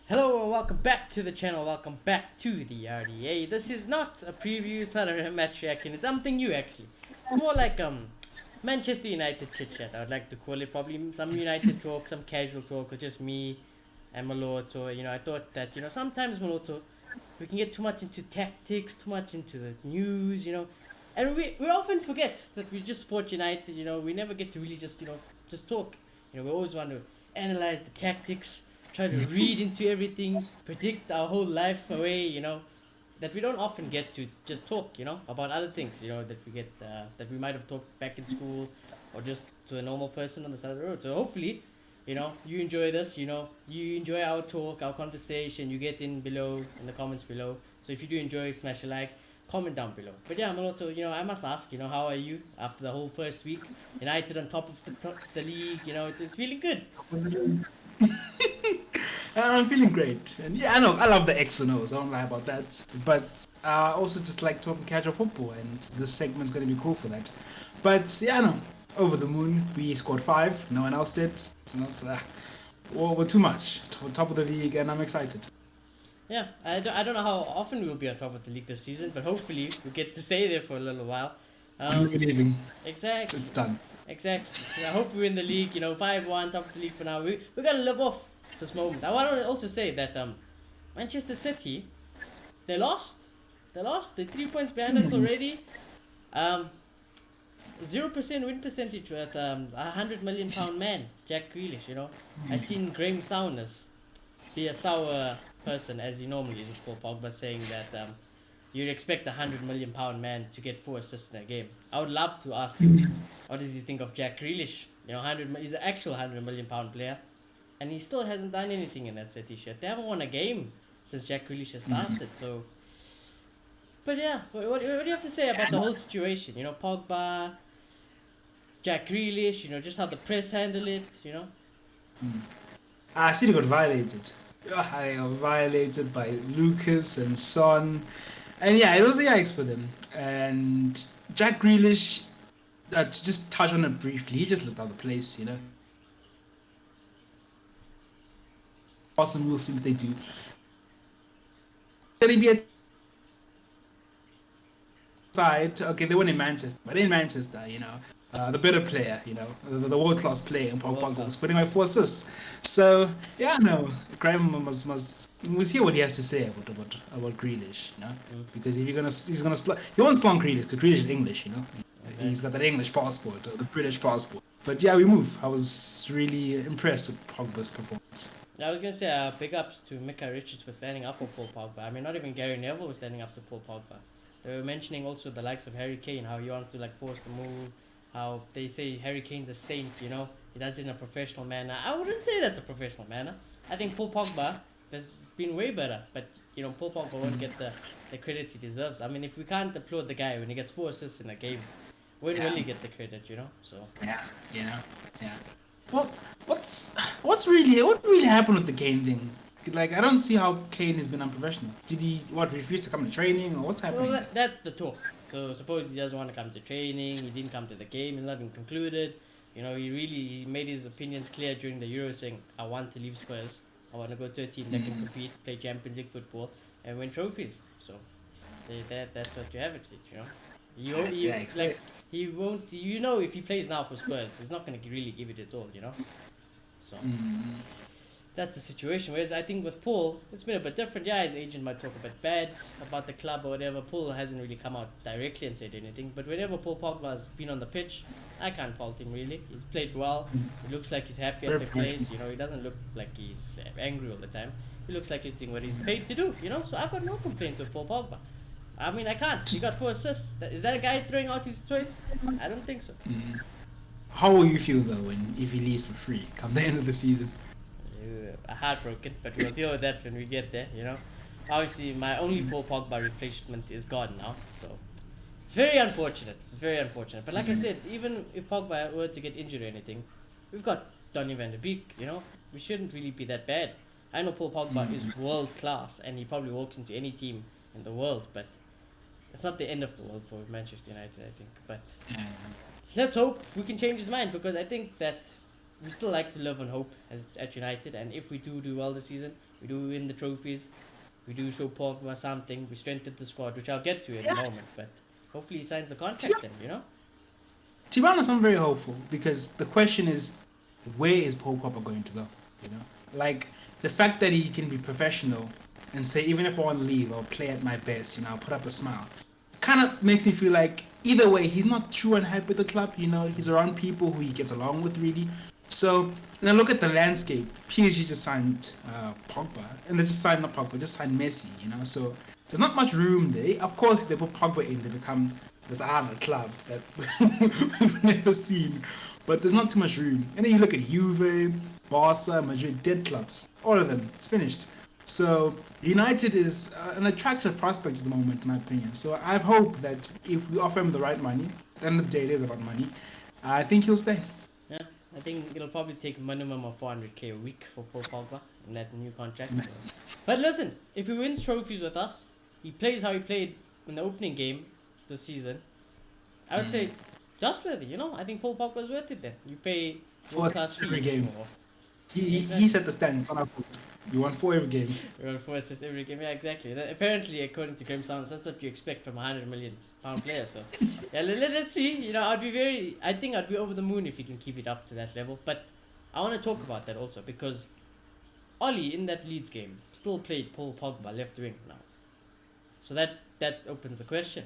Hello and welcome back to the channel. Welcome back to the RDA. This is not a preview, it's not a match reaction. It's something new actually. It's more like Manchester United chit chat. I would like to call it probably some United talk, some casual talk, or just me and Maloto. I thought that sometimes Maloto we can get too much into tactics, too much into the news. And we often forget that we just support United. We never get to really just talk. We always want to analyze the tactics, try to read into everything, predict our whole life away, that we don't often get to just talk, about other things, that we get, that we might have talked back in school or just to a normal person on the side of the road. So hopefully, you enjoy this, you enjoy our talk, our conversation, you get in below, in the comments below. So if you do enjoy, smash a like, comment down below. But yeah, Maloto, I must ask, how are you after the whole first week? United on top of the league, it's feeling good. I'm feeling great, and yeah, I know I love the X and O's. I don't lie about that, but I also just like talking casual football, and this segment's gonna be cool for that. But yeah, I know over the moon. We scored 5. No one else did. So well, we're too much. Top of the league, and I'm excited. Yeah, I don't know how often we'll be on top of the league this season, but hopefully we get to stay there for a little while. I'm leaving. Exactly. It's done. Exactly. So I hope we win the league. 5-1 top of the league for now. We gotta live off this moment. I want to also say that Manchester City, they lost. They're 3 points behind us already. 0% win percentage with £100 million man, Jack Grealish. I seen Graham Souness be a sour person as he normally is with Paul Pogba, saying that you'd expect £100 million man to get 4 assists in a game. I would love to ask him, what does he think of Jack Grealish? He's an actual £100 million player, and he still hasn't done anything in that City shirt. They haven't won a game since Jack Grealish has started. So, but yeah, what do you have to say about the whole situation? Pogba, Jack Grealish. Just how the press handle it. City got violated. I got violated by Lucas and Son. And yeah, it was a yikes for them. And Jack Grealish, to just touch on it briefly, he just looked out of place, Awesome move thing that they do. Can he be a side? Okay, they won in Manchester, but in Manchester, the better player, the world-class player in Pogba was putting out 4 assists. So yeah, no, Graham must hear what he has to say about Grealish, because if he wants long Grealish, because Grealish is English, Okay. he's got that English passport, the British passport. But yeah, we move. I was really impressed with Pogba's performance. I was gonna say big ups to Micah Richards for standing up for Paul Pogba. I mean, not even Gary Neville was standing up to Paul Pogba. They were mentioning also the likes of Harry Kane, how he wants to force the move, how they say Harry Kane's a saint, he does it in a professional manner. I wouldn't say that's a professional manner. I think Paul Pogba has been way better, but Paul Pogba won't get the credit he deserves. I mean, if we can't applaud the guy when he gets 4 assists in a game, when will he get the credit, So Yeah. What really happened with the Kane thing? I don't see how Kane has been unprofessional. Did he refuse to come to training, or what's happening? Well, that's the talk. So suppose he doesn't want to come to training. He didn't come to the game. It's not been concluded. He made his opinions clear during the Euro, saying, "I want to leave Spurs. I want to go to a team that can compete, play Champions League football, and win trophies." So that's what you have it, He won't. If he plays now for Spurs, he's not going to really give it at all. So. That's the situation. Whereas I think with Paul, it's been a bit different. Yeah, his agent might talk a bit bad about the club or whatever. Paul hasn't really come out directly and said anything. But whenever Paul Pogba has been on the pitch, I can't fault him really. He's played well. He looks like he's happy at the place. He doesn't look like he's angry all the time. He looks like he's doing what he's paid to do. So I've got no complaints with Paul Pogba. I mean, I can't. He got 4 assists. Is that a guy throwing out his choice? I don't think so. How will you feel though if he leaves for free come the end of the season? Heartbroken, but we'll deal with that when we get there. Obviously my only Paul Pogba replacement is gone now, so it's very unfortunate. But like I said, even if Pogba were to get injured or anything, we've got Donny van de Beek. We shouldn't really be that bad. I know Paul Pogba is world class and he probably walks into any team in the world, but it's not the end of the world for Manchester United, I think. But let's hope we can change his mind, because I think that we still like to live on hope as at United, and if we do well this season, we do win the trophies, we do show Pogba something, we strengthen the squad, which I'll get to in a Yeah. moment. But hopefully he signs the To contract then, you know. to be honest, I'm very hopeful because the question is, where is Paul Pogba going to go? You know, like the fact that he can be professional and say, even if I want to leave, I'll play at my best. You know, I'll put up a smile. Kind of makes me feel like either way, he's not too unhappy with the club. You know, he's around people who he gets along with really. So then look at the landscape. PSG just signed Pogba, and they just signed not Pogba, just signed Messi. You know, so there's not much room there. Of course, if they put Pogba in, they become this other club that we've never seen. But there's not too much room. And then you look at Juve, Barca, Madrid, dead clubs. All of them. It's finished. So United is an attractive prospect at the moment, in my opinion. So I hope that if we offer him the right money, at the end of the day, it is about money. I think he'll stay. Yeah, I think it'll probably take a minimum of 400k a week for Paul Pogba in that new contract. So. But listen, if he wins trophies with us, he plays how he played in the opening game this season, I would say just worth it, you know. I think Paul Pogba is worth it then. You pay For class every fees game. for He set the standards. It's not our fault. We won 4 every game. around 4 assists every game. Yeah, exactly. Apparently, according to Graham Sounds, that's what you expect from a £100 million player. So, yeah, let's see. You know, I think I'd be over the moon if he can keep it up to that level. But I want to talk about that also because Oli in that Leeds game still played Paul Pogba left wing now. So that opens the question: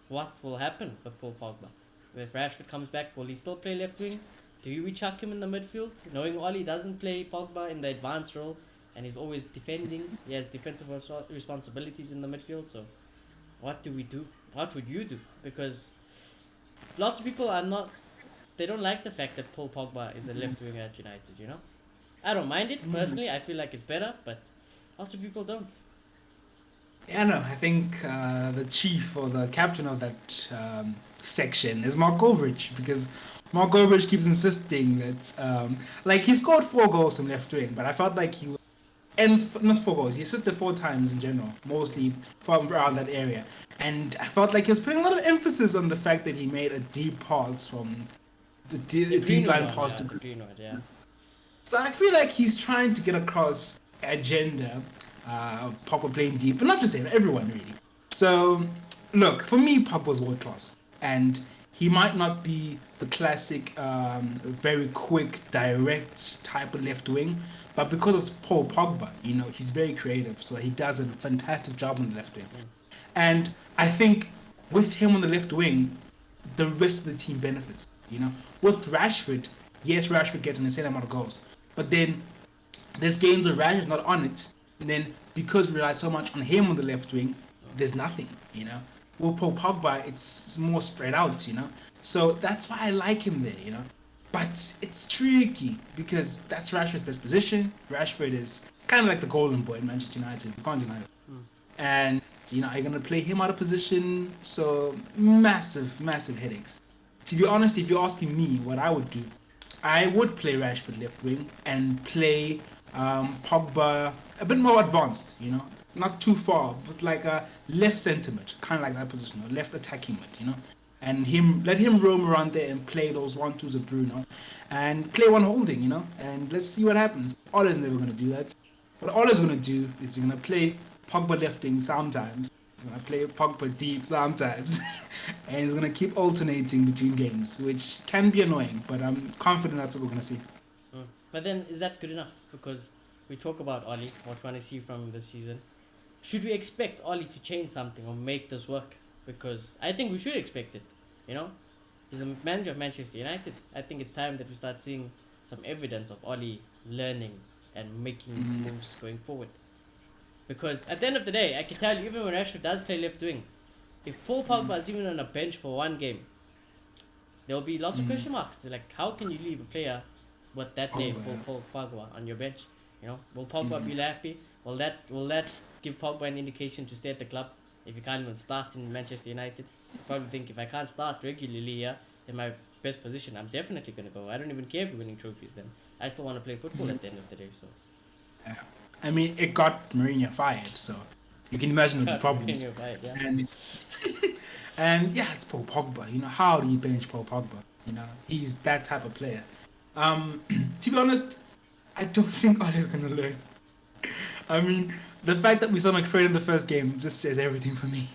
what will happen with Paul Pogba? If Rashford comes back, will he still play left wing? Do we chuck him in the midfield, knowing Oli doesn't play Pogba in the advanced role, and he's always defending? He has defensive responsibilities in the midfield. So, what do we do? What would you do? Because lots of people are not. They don't like the fact that Paul Pogba is a left winger at United. You know, I don't mind it personally. I feel like it's better, but lots of people don't. Yeah, no, I think the chief or the captain of that section is Mark Goldbridge because Mark Goldbridge keeps insisting that, like, he scored 4 goals from left wing, but I felt like not 4 goals, he assisted 4 times in general, mostly from around that area. And I felt like he was putting a lot of emphasis on the fact that he made a deep pass from the deep line pass to Greenwood, yeah. So I feel like he's trying to get across agenda, Pogba playing deep, but not just him, everyone really. So, look, for me, Pogba's world class, and he might not be the classic, very quick, direct type of left wing, but because it's Paul Pogba, you know, he's very creative, so he does a fantastic job on the left wing. And I think with him on the left wing, the rest of the team benefits. You know, with Rashford, yes, Rashford gets an insane amount of goals, but then there's games where Rashford's not on it, and then because we rely so much on him on the left wing, there's nothing. You know, with Paul Pogba, it's more spread out. You know, so that's why I like him there. You know, but it's tricky because that's Rashford's best position. Rashford is kind of like the golden boy in Manchester United. You can't deny it. And you know, are you gonna play him out of position? So massive headaches. To be honest, if you're asking me what I would do, I would play Rashford left wing and play Pogba a bit more advanced, you know, not too far, but like a left centre mid, kind of like that position, or left attacking mid, you know, and let him roam around there and play those 1-2s with Bruno, and play one holding, you know, and let's see what happens. Ole's never gonna do that. What Ole's gonna do is he's gonna play Pogba left wing sometimes. He's going to play Pogba deep sometimes. And he's going to keep alternating between games, which can be annoying, but I'm confident that's what we're going to see. But then, is that good enough? Because we talk about Oli, what we want to see from this season. Should we expect Oli to change something or make this work? Because I think we should expect it. You know, he's the manager of Manchester United. I think it's time that we start seeing some evidence of Oli learning and making moves going forward. Because at the end of the day, I can tell you, even when Rashford does play left wing, if Paul Pogba is even on a bench for one game, there will be lots of question marks. They're like, how can you leave a player with that name, Paul Pogba, on your bench? You know, will Pogba be happy? Will that give Pogba an indication to stay at the club if he can't even start in Manchester United? You probably think, if I can't start regularly here in my best position, I'm definitely going to go. I don't even care if we're winning trophies then. I still want to play football at the end of the day. So. Yeah. I mean, it got Mourinho fired, so you can imagine the problems. Fired, yeah. And yeah, it's Paul Pogba. You know, how do you bench Paul Pogba? You know, he's that type of player. To be honest, I don't think Ole's gonna learn. I mean, the fact that we saw McFred in the first game just says everything for me.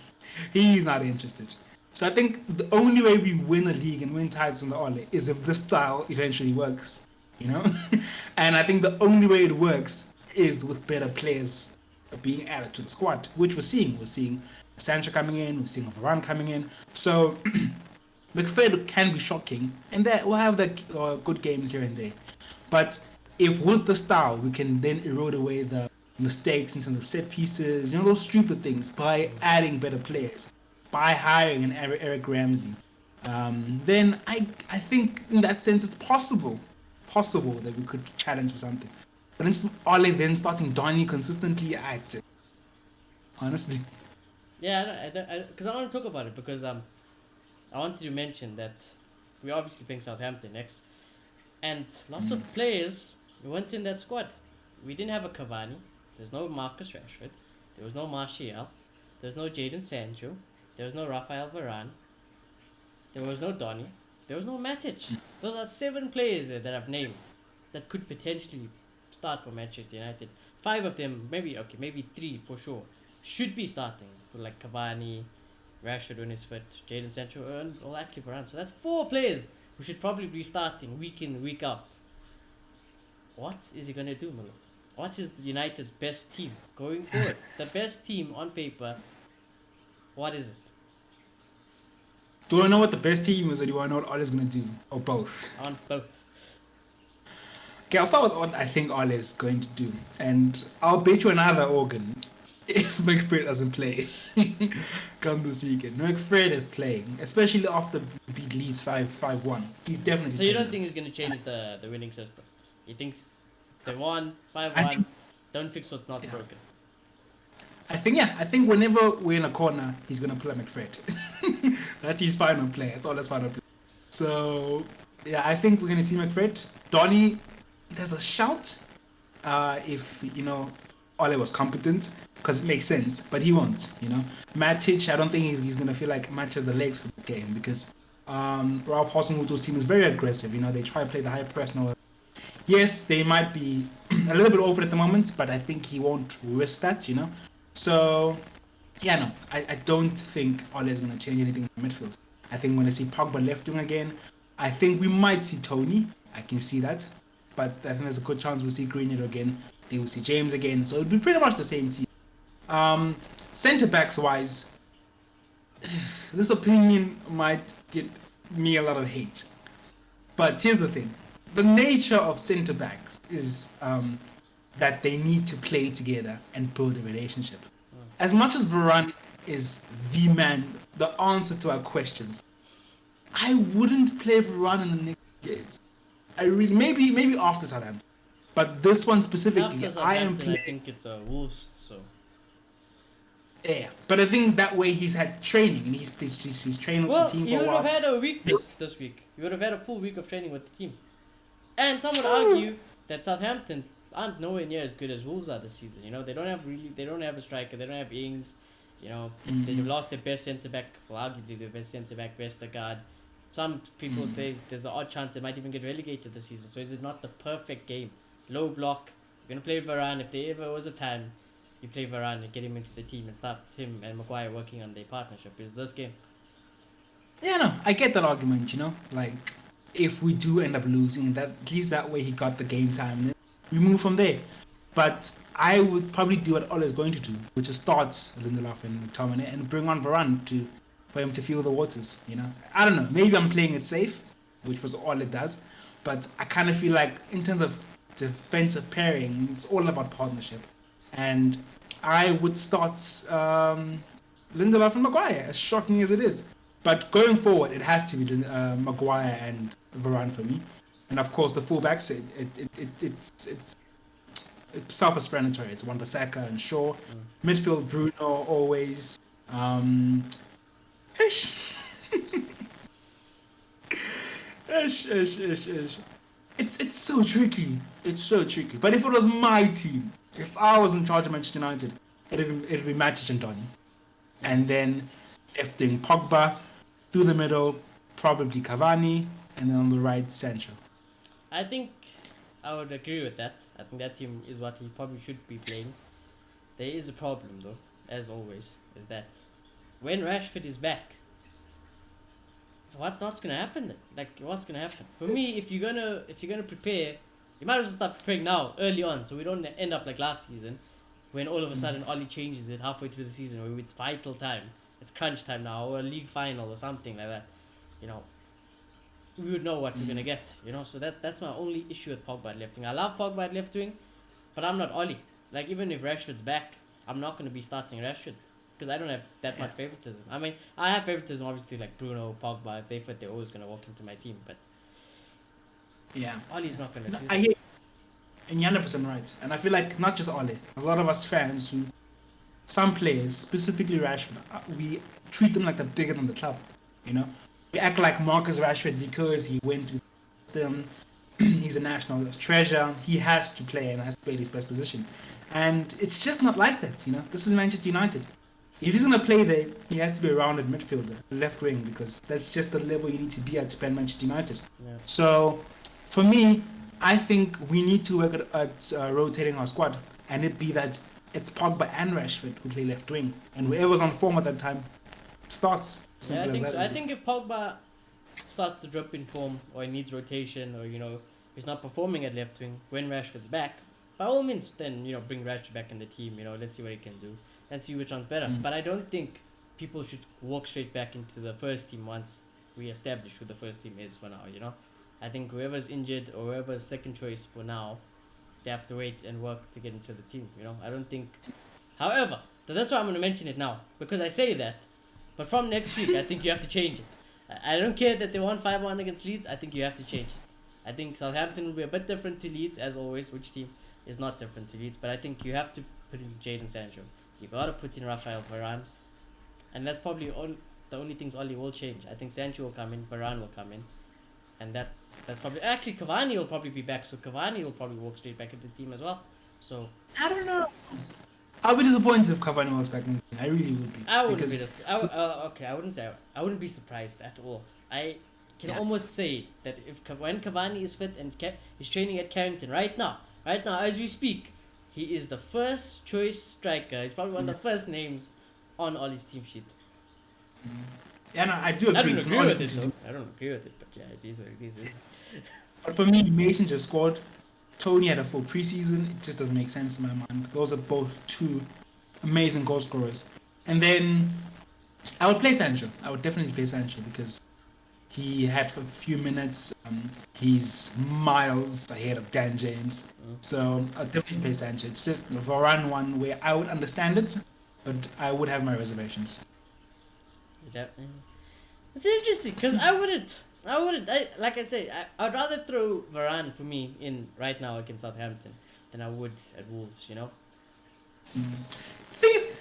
He's not interested. So I think the only way we win a league and win titles under Ole is if this style eventually works, you know? And I think the only way it works is with better players being added to the squad, which we're seeing. We're seeing Sancho coming in, we're seeing Varane coming in. So McFred can be shocking, and that we'll have the good games here and there. But if with the style we can then erode away the mistakes in terms of set pieces, you know, those stupid things, by adding better players, by hiring an Eric Ramsey, then I think in that sense it's possible that we could challenge for something. But instead of Ole then starting Donny consistently, honestly. Yeah, because I want to talk about it because I wanted to mention that we're obviously playing Southampton next, and lots of players weren't in that squad. We didn't have a Cavani. There's no Marcus Rashford. There was no Martial. There's no Jadon Sancho. There was no Rafael Varane. There was no Donny. There was no Matic. Those are 7 players there that I've named that could potentially start for Manchester United. 5 of them, maybe 3 for sure, should be starting for like Cavani, Rashford when he's fit, Jadon Sancho, and actually Varane. So that's 4 players who should probably be starting week in, week out. What is he gonna do, Malot? What is United's best team going forward? The best team on paper. What is it? Do I know what the best team is, or do I know what Ole's going to do? Or both? On both. Okay, I'll start with what I think Ole is going to do. And I'll bet you another organ if McFred doesn't play come this weekend. McFred is playing, especially after beat Leeds 5-1. He's definitely So you playing. don't think he's going to change the winning system? He thinks they won 5-1, don't fix what's not broken. I think whenever we're in a corner, he's going to pull a McFred. That's his final play. That's all his final play. So, yeah, I think we're going to see McFred. Donny, there's a shout if, you know, Ole was competent, because it makes sense, but he won't, you know. Matic, I don't think he's going to feel like matches the legs for the game, because Ralph Hasenhutl's team is very aggressive, you know. They try to play the high press and all that. Yes, they might be a little bit over at the moment, but I think he won't risk that, you know. So, yeah, no, I don't think Ole is going to change anything in the midfield. I think we're going to see Pogba left wing again. I think we might see Tony. I can see that. But I think there's a good chance we'll see Greenwood again. I think we'll see James again. So it'll be pretty much the same team. Centre-backs wise, this opinion might get me a lot of hate. But here's the thing. The nature of centre-backs is that they need to play together and build a relationship. As much as Varane is the man, the answer to our questions, I wouldn't play Varane in the next games. I really maybe after Southampton, but this one specifically, I think it's Wolves. So yeah, but I think that way he's had training and he's training with the team for a while. You would have had a week this week. You would have had a full week of training with the team. And some would argue that Southampton aren't nowhere near as good as Wolves are this season. You know, they don't have a striker, they don't have Ings. You know, they've lost their best centre back, well, arguably their best centre back, Vestergaard. Some people say there's an odd chance they might even get relegated this season. So is it not the perfect game? Low block. You're gonna play Varane. If there ever was a time, you play Varane and get him into the team and start him and Maguire working on their partnership. Is this game? Yeah, no, I get that argument. You know, like if we do end up losing, that at least that way he got the game time. And we move from there. But I would probably do what Ole is going to do, which is start Lindelof and McTominay and bring on Varane for him to feel the waters, you know. I don't know. Maybe I'm playing it safe, which was all it does. But I kind of feel like in terms of defensive pairing, it's all about partnership. And I would start Lindelof and Maguire, as shocking as it is. But going forward, it has to be Maguire and Varane for me. And of course, the fullbacks, it's self-explanatory. It's Wan-Bissaka and Shaw. Midfield, Bruno always. Ish. It's so tricky. It's so tricky. But if it was my team, if I was in charge of Manchester United, it'd be Matic and Donny. And then if doing Pogba, through the middle, probably Cavani, and then on the right, Sancho. I think I would agree with that. I think that team is what he probably should be playing. There is a problem though, as always, is that when Rashford is back, what's gonna happen then? Like what's gonna happen? For me, if you're gonna prepare, you might as well start preparing now, early on, so we don't end up like last season, when all of a sudden Ollie changes it halfway through the season, where it's vital time, it's crunch time now, or a league final or something like that. You know, we would know what we're gonna get. You know, so that's my only issue with Pogba at left wing. I love Pogba at left wing, but I'm not Ollie. Like even if Rashford's back, I'm not gonna be starting Rashford because I don't have that much favoritism. I mean, I have favoritism obviously like Bruno, Pogba. If they fit, they're always gonna walk into my team. But Yeah. Ollie's not gonna do I that. hear, and you're 100% right. And I feel like not just Ole, a lot of us fans who, some players, specifically Rashford, we treat them like they're bigger than the club. You know, we act like Marcus Rashford because he went to them. He's a national treasure. He has to play and has to play his best position. And it's just not like that. You know, this is Manchester United. If he's gonna play there, he has to be a rounded midfielder, left wing, because that's just the level you need to be at to play Manchester United. Yeah. So, for me, I think we need to work at rotating our squad, and it be that it's Pogba and Rashford who play left wing, and whoever's on form at that time starts. Yeah, I Simple as think that. so. I think if Pogba starts to drop in form or he needs rotation or he's not performing at left wing when Rashford's back, by all means then bring Rashford back in the team. Let's see what he can do and see which one's better. But I don't think people should walk straight back into the first team once we establish who the first team is for now. I think whoever's injured or whoever's second choice for now, they have to wait and work to get into the team. I don't think. However, that's why I'm going to mention it now because I say that, but from next week I think you have to change it. I don't care that they won 5-1 against Leeds. I think you have to change it. I think Southampton will be a bit different to Leeds as always. Which team is not different to Leeds? But I think you have to put in Jadon Sancho. You got to put in Rafael Varane, and that's probably the only things Oli will change. I think Sancho will come in, Varane will come in, and that's probably actually Cavani will probably be back. So Cavani will probably walk straight back into the team as well. So I don't know. I'll be disappointed if Cavani was back in. I really would be. I wouldn't be I wouldn't say I wouldn't be surprised at all. I can almost say that when Cavani is fit and he's training at Carrington right now as we speak, he is the first choice striker. He's probably one of the first names on Ollie's team sheet. Yeah, no, I do agree. I don't It's agree an with Oli it thing to though. do. I don't agree with it, but yeah, it is what it is. But for me, Mason just scored. Tony had a full preseason. It just doesn't make sense in my mind. Those are both two amazing goal scorers. And then I would play Sancho. I would definitely play Sancho because he had a few minutes. He's miles ahead of Dan James. So I'd definitely play Sancho. It's just the Varane one where I would understand it, but I would have my reservations. It's interesting because I wouldn't. Like I say, I'd rather throw Varane for me in right now against Southampton than I would at Wolves. The thing is,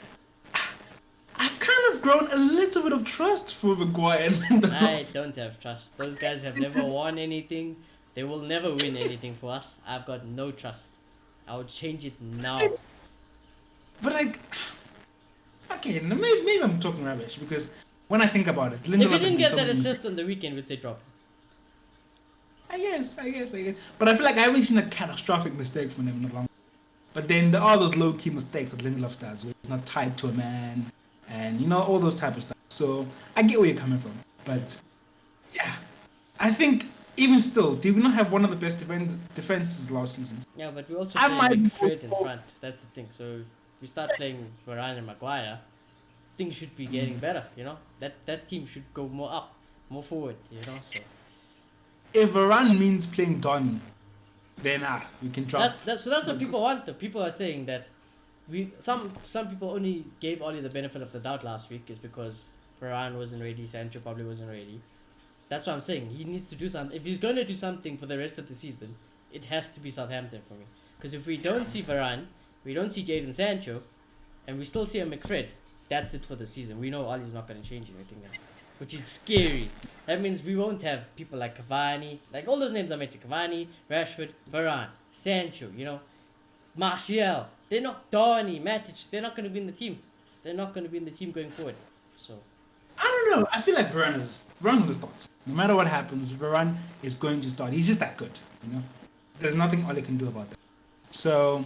I've kind of grown a little bit of trust for Maguire. I don't have trust. Those guys have never won anything. They will never win anything for us. I've got no trust. I would change it now. But okay, maybe I'm talking rubbish because when I think about it, If he didn't get that assist on the weekend, we'd say drop him. I guess. But I feel like I haven't seen a catastrophic mistake from him in a long time. But then there are those low-key mistakes that Lindelof does, where he's not tied to a man, and all those type of stuff. So I get where you're coming from. But yeah, I think even still, did we not have one of the best defenses last season? Yeah, but we also I play might straight in front. That's the thing. So if we start playing Varane and Maguire, things should be getting better. That team should go more up, more forward. So. If Varane means playing Donny, then we can drop. That's what people want. Though. People are saying that some people only gave Oli the benefit of the doubt last week is because Varane wasn't ready, Sancho probably wasn't ready. That's what I'm saying. He needs to do something. If he's going to do something for the rest of the season, it has to be Southampton for me. Because if we don't see Varane, we don't see Jadon Sancho, and we still see a McFred, that's it for the season. We know Ollie's not going to change anything now, which is scary. That means we won't have people like Cavani, like all those names I mentioned, Cavani, Rashford, Varane, Sancho, Martial. They're not Donny, Matic. They're not going to be in the team. They're not going to be in the team going forward. So I don't No. I feel like Varane's going to start. No matter what happens, Varane is going to start. He's just that good, you know. There's nothing Ole can do about that. So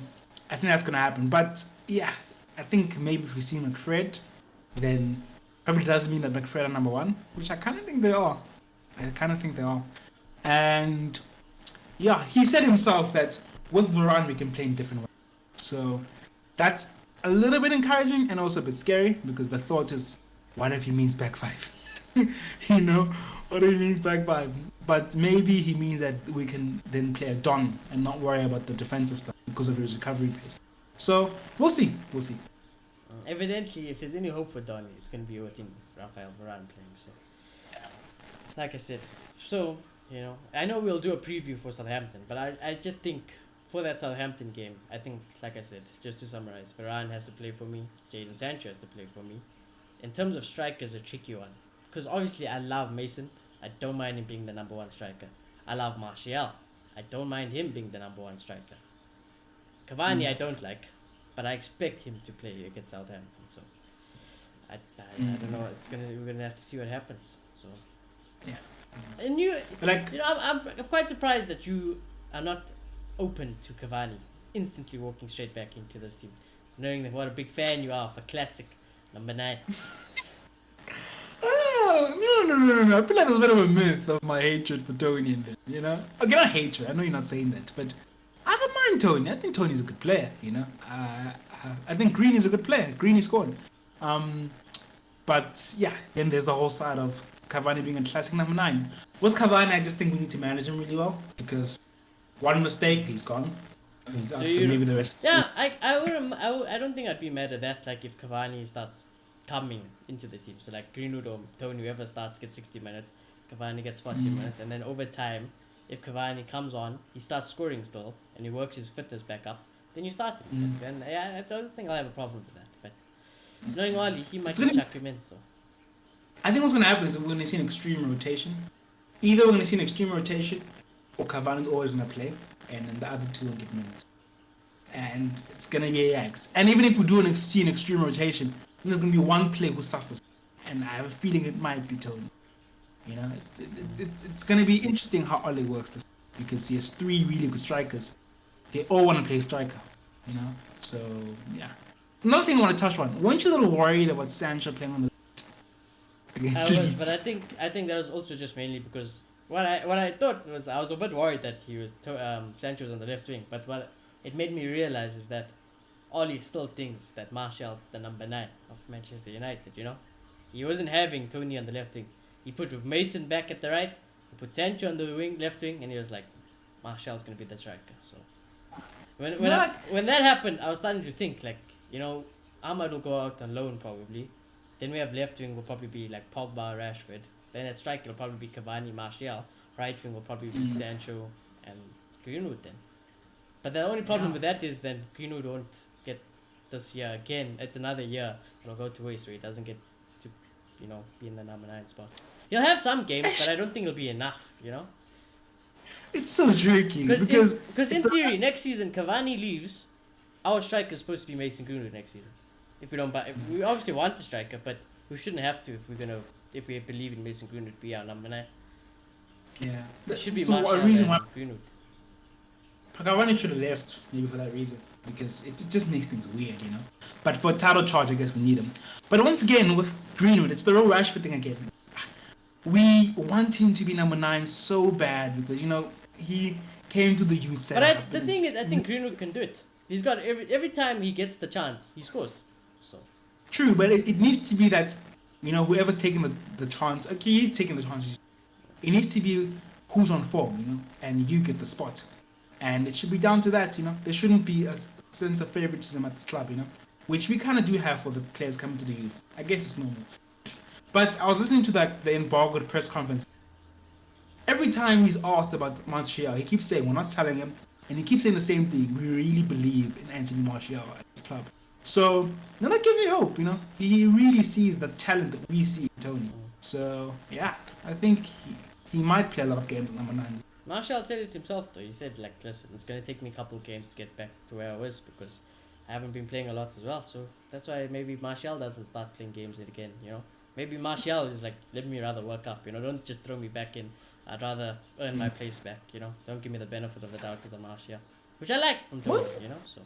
I think that's going to happen. But yeah, I think maybe if we see McFred, then probably does mean that McFred are number one, which I kind of think they are. And yeah, he said himself that with Varane we can play in different ways. So that's a little bit encouraging and also a bit scary because the thought is, what if he means back five? you know, what if he means back five? But maybe he means that we can then play a Don and not worry about the defensive stuff because of his recovery pace. So we'll see. Evidently, if there's any hope for Donny, it's going to be with him, Rafael Varane playing. So, like I said, so I know we'll do a preview for Southampton, but I just think for that Southampton game, I think, like I said, just to summarize, Varane has to play for me, Jadon Sancho has to play for me. In terms of strikers, a tricky one, because obviously I love Mason. I don't mind him being the number one striker. I love Martial. I don't mind him being the number one striker. Cavani I don't like, but I expect him to play against Southampton. So I don't know. We're gonna have to see what happens. So yeah. And I'm quite surprised that you are not open to Cavani instantly walking straight back into this team, knowing that what a big fan you are of a classic number 9. Oh, no. I feel like there's a bit of a myth of my hatred for Tony in there, you know? Okay, not hatred, I know you're not saying that, but I don't mind Tony. I think Tony's a good player, you know? I think Green is a good player. Green is scored. But yeah, then there's the whole side of Cavani being a classic number 9. With Cavani, I just think we need to manage him really well because one mistake, he's gone. He's out for maybe the rest of the season. I don't think I'd be mad at that. Like if Cavani starts coming into the team, so like Greenwood or Tony, whoever starts gets 60 minutes, Cavani gets 40 minutes, and then over time, if Cavani comes on, he starts scoring still, and he works his fitness back up, then you start him. Then I don't think I'll have a problem with that. But knowing Oli, he might just chuck him in. So I think what's going to happen is we're going to see an extreme rotation. Either we're going to see an extreme rotation, or Cavani's always going to play, and then the other two will get minutes. And it's going to be Ajax. And even if we do see an extreme rotation, then there's going to be one player who suffers. And I have a feeling it might be Tony. You know, it's going to be interesting how Ole works this because he has 3 really good strikers. They all want to play striker, you know. So yeah. Another thing I want to touch on. Weren't you a little worried about Sancho playing on the left against Leeds? But I think that was also just mainly because what I thought was I was a bit worried that he was Sancho was on the left wing, but what it made me realize is that Oli still thinks that Martial's the number 9 of Manchester United. You know, he wasn't having Tony on the left wing. He put Mason back at the right. He put Sancho on the left wing, and he was like, Martial's gonna be the striker. So when that happened, I was starting to think like, you know, Ahmad will go out on loan probably. Then we have left wing will probably be like Pogba, Rashford. Then at striker will probably be Cavani, Martial. Right wing will probably be Sancho and Greenwood then. But the only problem with that is then Greenwood won't get this year again. It's another year it'll go to waste, so he doesn't get to, you know, be in the number 9 spot. He'll have some games, but I don't think it'll be enough, you know? It's so tricky because in theory, next season Cavani leaves, our striker is supposed to be Mason Greenwood next season. If we don't buy, we obviously want a striker, but we shouldn't have to if we believe in Mason Greenwood to be our number 9. Yeah, it should be so Martial a reason why Greenwood. Cavani should have left maybe for that reason because it just makes things weird, you know. But for a title charge, I guess we need him. But once again with Greenwood, it's the real Rashford thing again. We want him to be number 9 so bad because, you know, he came to the youth setup. But the thing is, I think Greenwood can do it. He's got every time he gets the chance, he scores. So true, but it needs to be that, you know, whoever's taking the chance, okay, he's taking the chance. It needs to be who's on form, you know, and you get the spot. And it should be down to that, you know. There shouldn't be a sense of favoritism at this club, you know, which we kind of do have for the players coming to the youth. I guess it's normal. But I was listening to the embargoed press conference. Every time he's asked about Martial, he keeps saying, we're not selling him. And he keeps saying the same thing. We really believe in Anthony Martial at this club. So, now that gives me hope, you know. He really sees the talent that we see in Tony. So, yeah, I think he might play a lot of games at number 9. Martial said it himself though. He said like, listen, it's going to take me a couple of games to get back to where I was because I haven't been playing a lot as well. So, that's why maybe Martial doesn't start playing games again, you know. Maybe Martial is like, let me rather work up. Don't just throw me back in. I'd rather earn my place back. Don't give me the benefit of the doubt because of Martial, which I like from Tony. What? So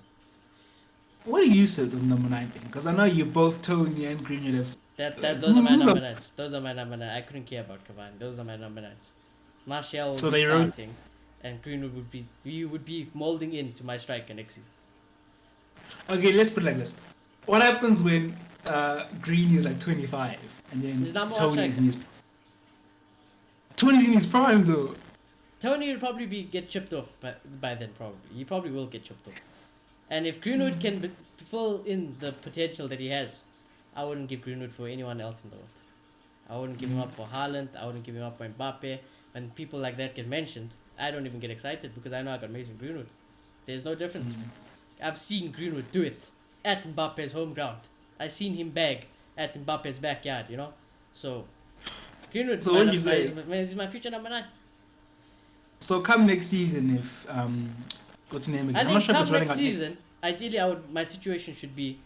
What do you say to the number 9 thing? Because I know you both Tony and Greenwood have. those are my number nines. Those are my number nine. I couldn't care about Cavani. Those are my number nines. Martial So will be they wrote. starting, and Greenwood would be molding into my striker next season. Okay, let's put it like this. What happens when Green is like 25 and He's then number one Tony is striker. in his. Tony's in his prime though. Tony will probably get chipped off by then. Probably he probably will get chipped off. And if Greenwood can fill in the potential that he has, I wouldn't give Greenwood for anyone else in the world. I wouldn't give him up for Haaland. I wouldn't give him up for Mbappe. When people like that get mentioned, I don't even get excited because I know I got Mason Greenwood. There's no difference to me. I've seen Greenwood do it at Mbappe's home ground. I've seen him bag at Mbappe's backyard, So, Greenwood So what do you say? is my future number 9. So come next season, if what's his name again? I I'm think not sure if come it's running next out. season, ideally, my situation should be,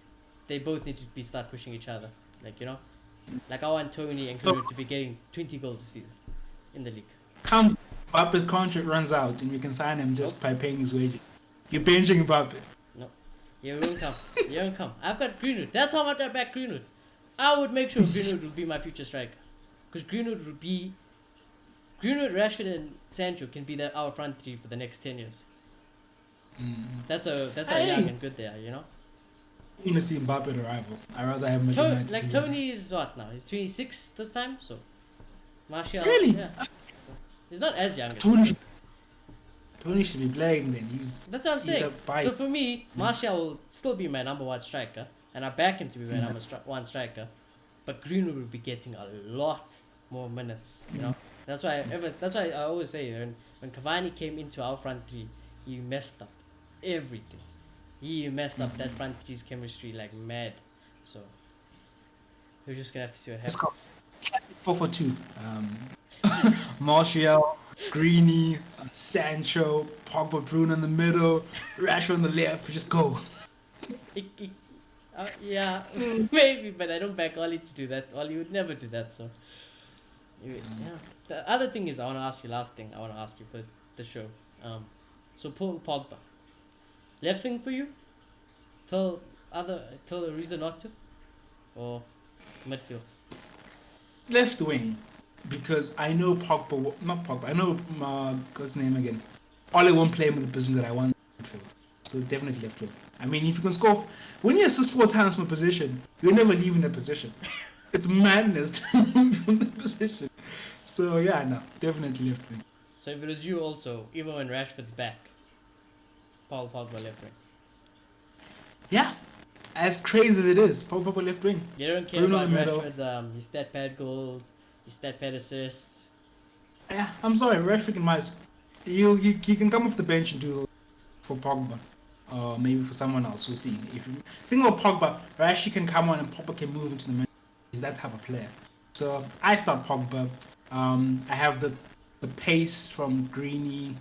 they both need to be start pushing each other, like I want Tony and Greenwood to be getting 20 goals a season in the league. Come, Mbappe's contract runs out and you can sign him just by paying his wages. You're benching Mbappe. No, you won't come. You won't come. I've got Greenwood. That's how much I back Greenwood. I would make sure Greenwood will be my future striker, because Greenwood, Rashford, and Sancho can be our front three for the next 10 years. That's how young and good they are, I want to see Mbappe at a rival. I'd rather have Manchester United. Like Tony is what now? He's 26 this time, so Martial. Really? Yeah. So he's not as young. Tony should be playing then. That's what I'm saying. So for me, Martial will still be my number 1 striker, and I back him to be my number 1 striker. But Greenwood will be getting a lot more minutes. That's why I always say when Cavani came into our front three, he messed up everything. He messed up that front three's chemistry like mad. So we're just gonna have to see what happens. Classic 4-4-2. Martial, Greeny, Sancho, Pogba, Bruno in the middle, Rashford on the left. Just go. Yeah, maybe, but I don't back Ollie to do that. Ollie would never do that. So yeah. The other thing is, I want to ask you. Last thing I want to ask you for the show. So Paul Pogba, left wing for you, till a reason not to, or midfield. Left wing, because I know not Pogba. I know what's his name again. Ole won't play him in the position that I want midfield. So definitely left wing. I mean, if you can score, when you assist 4 times from a position, you're never leaving the position. It's madness to move from the position. So yeah, no, definitely left wing. So if it was you also, even when Rashford's back, Paul Pogba left wing. Yeah, as crazy as it is, Paul Pogba left wing. You don't care Bruno about in the middle. Rashford's his stat pad goals, his stat pad assists. Yeah, I'm sorry, Rashford and Mice. You can come off the bench and do for Pogba. Or maybe for someone else, we'll see. If you think about Pogba, Rashford can come on and Pogba can move into the middle. He's that type of player. So I start Pogba. I have the pace from Greeny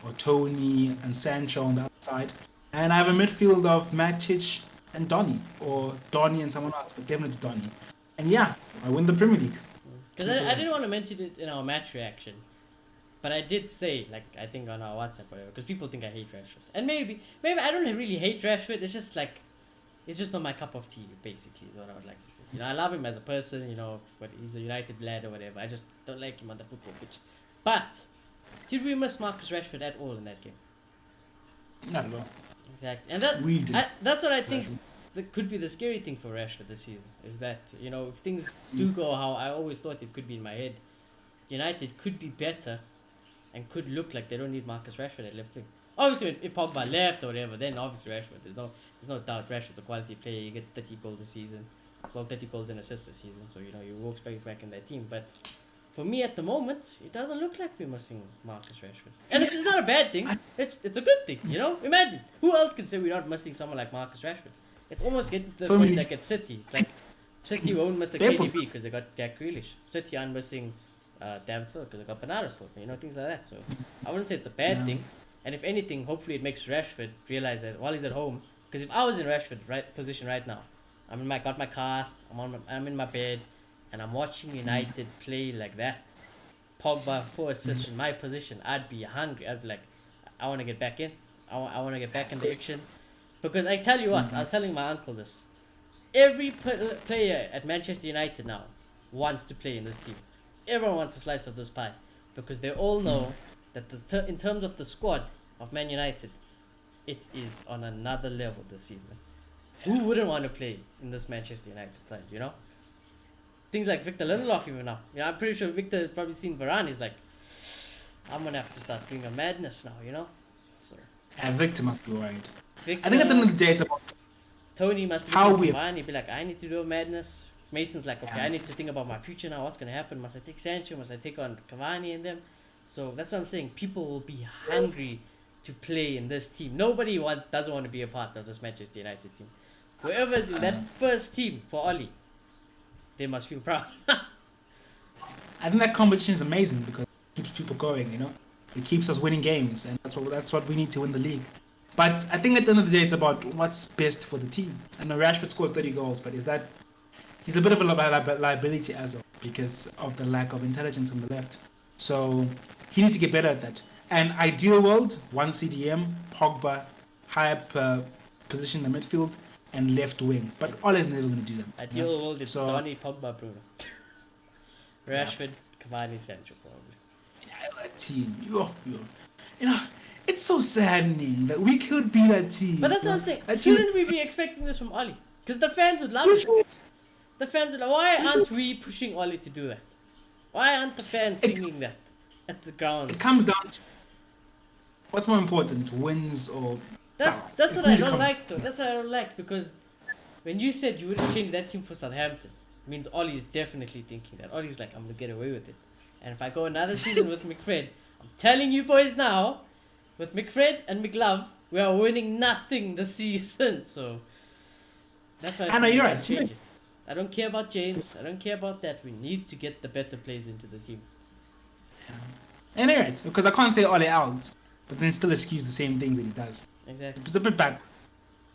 or Tony and Sancho on the other side. And I have a midfield of Matic and Donny. Or Donny and someone else, but definitely Donny. And yeah, I win the Premier League. Because I didn't want to mention it in our match reaction. But I did say, like, I think on our WhatsApp or whatever, because people think I hate Rashford. And maybe I don't really hate Rashford. It's just like, it's just not my cup of tea, basically, is what I would like to say. I love him as a person, but he's a United lad or whatever. I just don't like him on the football pitch. But, did we miss Marcus Rashford at all in that game? Not at all. Exactly. And We did. that's what I think that could be the scary thing for Rashford this season, is that, if things do go how I always thought it could be in my head, United could be better and could look like they don't need Marcus Rashford at left wing. Obviously, if Pogba left or whatever, then obviously Rashford. There's no doubt Rashford's a quality player. He gets 30 goals a season, 30 goals and assists a season. So he walks back in that team. But for me at the moment, it doesn't look like we're missing Marcus Rashford, and it's not a bad thing. It's a good thing. Imagine who else can say we're not missing someone like Marcus Rashford. It's almost getting to the point like at City. It's like City won't miss a KDB because they got Jack Grealish. City aren't missing David Silva because they got Bernardo Silva, things like that. So I wouldn't say it's a bad thing. And if anything, hopefully it makes Rashford realize that while he's at home, because if I was in Rashford's position right now, got my cast, I'm in my bed, and I'm watching United play like that, Pogba 4 assists in my position, I'd be hungry. I'd be like, I want to get back in. I want to get back in the action. Because I tell you what, I was telling my uncle this. Every player at Manchester United now wants to play in this team. Everyone wants a slice of this pie. Because they all know that in terms of the squad of Man United, it is on another level this season. Who wouldn't want to play in this Manchester United side, you know? Things like Victor Lindelof even now. You know, I'm pretty sure Victor has probably seen Varane. He's like, I'm going to have to start doing a madness now, you know? So, Victor must be worried. Victor, I think at the end of the day, it's about Tony must be how looking fine. He'd be like, I need to do a madness. Mason's like, okay, Yeah. I need to think about my future now. What's going to happen? Must I take Sancho? Must I take on Cavani and them? So that's what I'm saying. People will be hungry to play in this team. Nobody doesn't want to be a part of this Manchester United team. Whoever's in that first team for Oli, they must feel proud. I think that competition is amazing because it keeps people going, you know? It keeps us winning games, and that's what we need to win the league. But I think at the end of the day, it's about what's best for the team. I know Rashford scores 30 goals, but is that... He's a bit of a liability as well because of the lack of intelligence on the left. So he needs to get better at that. And ideal world, one CDM, Pogba, high up position in the midfield, and left wing. But Ole's never going to do that. Ideal world, it's So- Donny, Pogba, Bruno. Rashford, Cavani, Sancho, probably. Yeah, that team, you know, it's so saddening that we could be that team. But that's you what know? I'm saying. That team- Shouldn't we be expecting this from Oli? Because the fans would love it. The fans would like, why aren't we pushing Oli to do that? Why aren't the fans singing that at the grounds? It comes down to what's more important, wins or... That's It what I really don't comes- like though. That's what I don't like because when you said you wouldn't change that team for Southampton, it means Ollie's definitely thinking that. Ollie's like, I'm gonna get away with it. And if I go another season with McFred, I'm telling you boys now, with McFred and McLove, we are winning nothing this season. So that's why I Anna, think we you're gotta right. change it. I don't care about James. I don't care about that. We need to get the better players into the team. And you're right, because I can't say Ole out, but then still excuse the same things that he does. Exactly. It's a bit bad.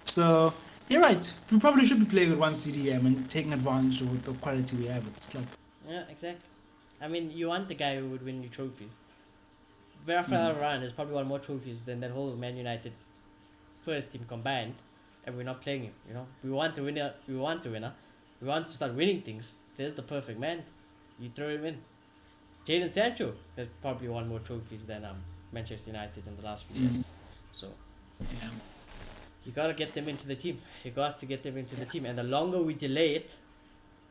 So, you're right. We probably should be playing with one CDM and taking advantage of the quality we have at this club. Yeah, exactly. I mean, you want the guy who would win you trophies. Rafael Varane has probably won more trophies than that whole Man United first team combined, and we're not playing him. You know, we want to win. We want to win. We want to start winning things. There's the perfect man. You throw him in. Jadon Sancho has probably won more trophies than Manchester United in the last few years. So Yeah. you gotta get them into the team. You got to get them into the team, and the longer we delay it,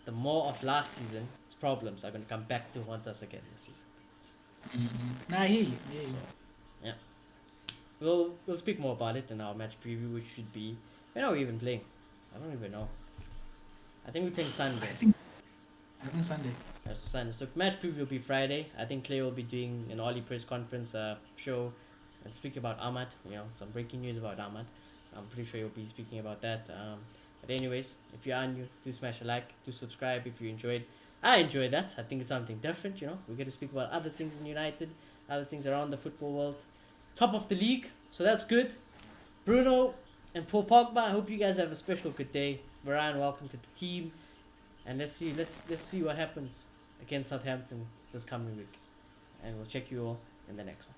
the more of last season's problems are gonna come back to haunt us again this season. Nah, I hear you. I hear you. So, we'll speak more about it in our match preview, which should be when are we even playing? I don't even know. I think we're playing Sunday. I think Sunday. So Sunday. So match preview will be Friday. I think Clay will be doing an Oli press conference show and speak about Ahmad. You know, some breaking news about Ahmad. I'm pretty sure he'll be speaking about that. But anyways, if you are new, do smash a like, do subscribe if you enjoyed. I enjoyed that. I think it's something different. You know, we get to speak about other things in United, other things around the football world. Top of the league, so that's good. Bruno and Paul Pogba, I hope you guys have a special good day. Varane, welcome to the team, and let's see what happens against Southampton this coming week, and we'll check you all in the next one.